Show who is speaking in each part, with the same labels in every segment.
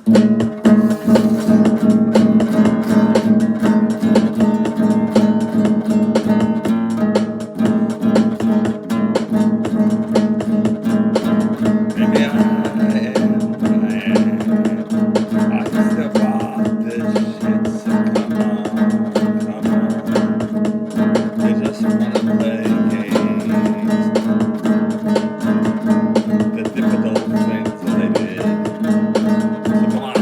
Speaker 1: Maybe I can step off this shit, so come on, come on. They just wanna play games. The difficult things that they did. So come on,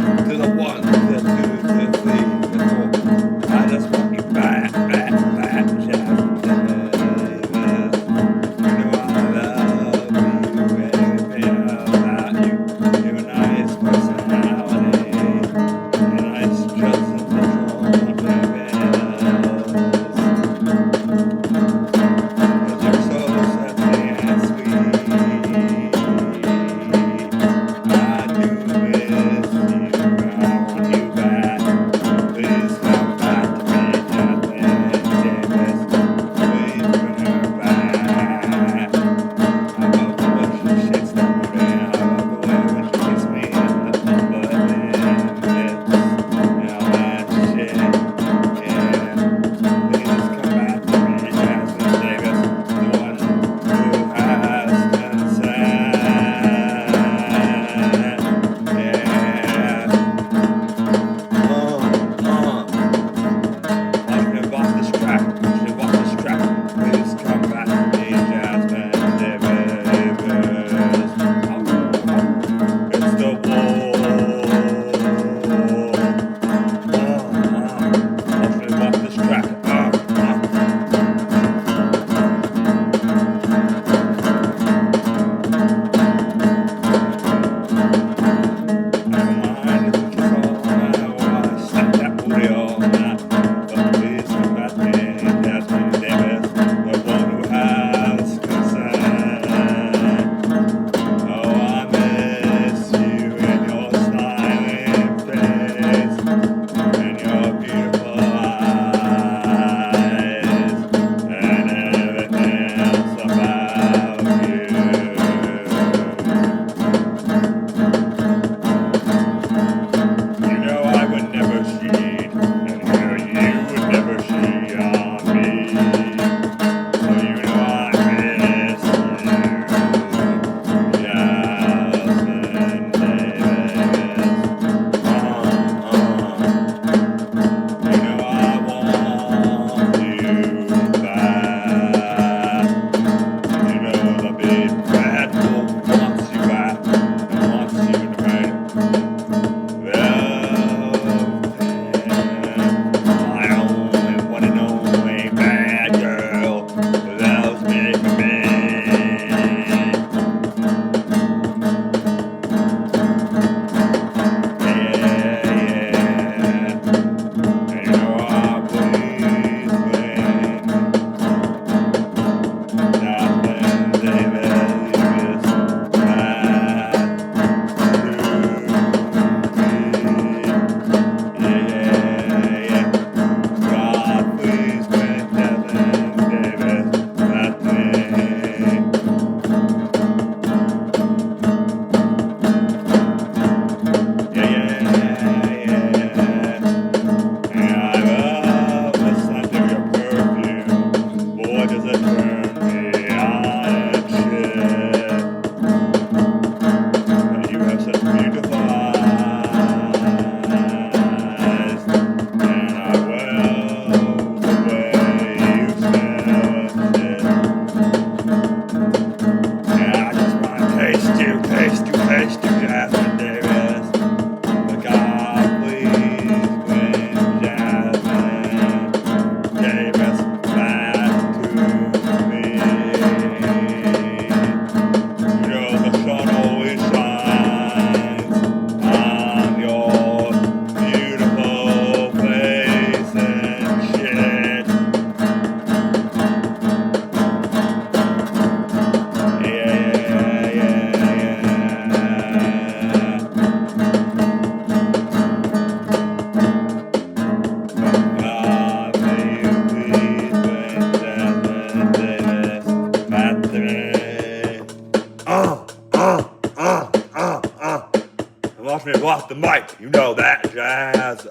Speaker 1: off the mic, you know that jazz.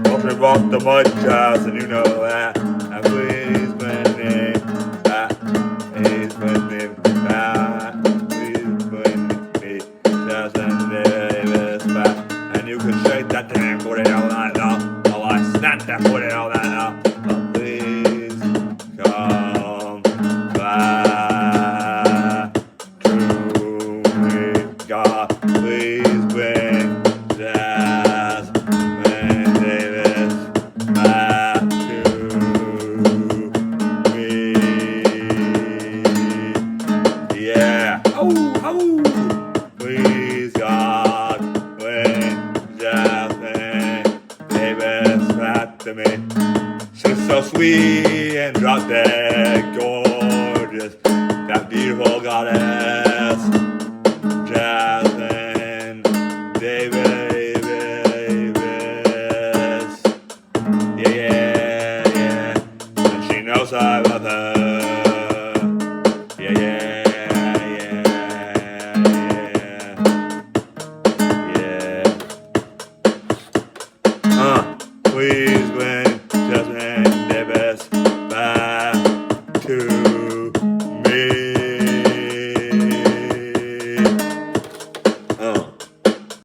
Speaker 1: Don't trip off the mic, jazz, and you know that. And please bring me back. Please bring me back. Please bring me Jasmine Davis back. And you can shake that thing, put it on that now. While I snap that, put it on that now. But please come back to me, God. Please bring Jasmine Davis back to me. Yeah. Oh, oh. Please, God, bring Jasmine Davis back to me. She's so sweet and drop dead gorgeous. That beautiful goddess, Jasmine Davis. Yeah, yeah, yeah. And she knows I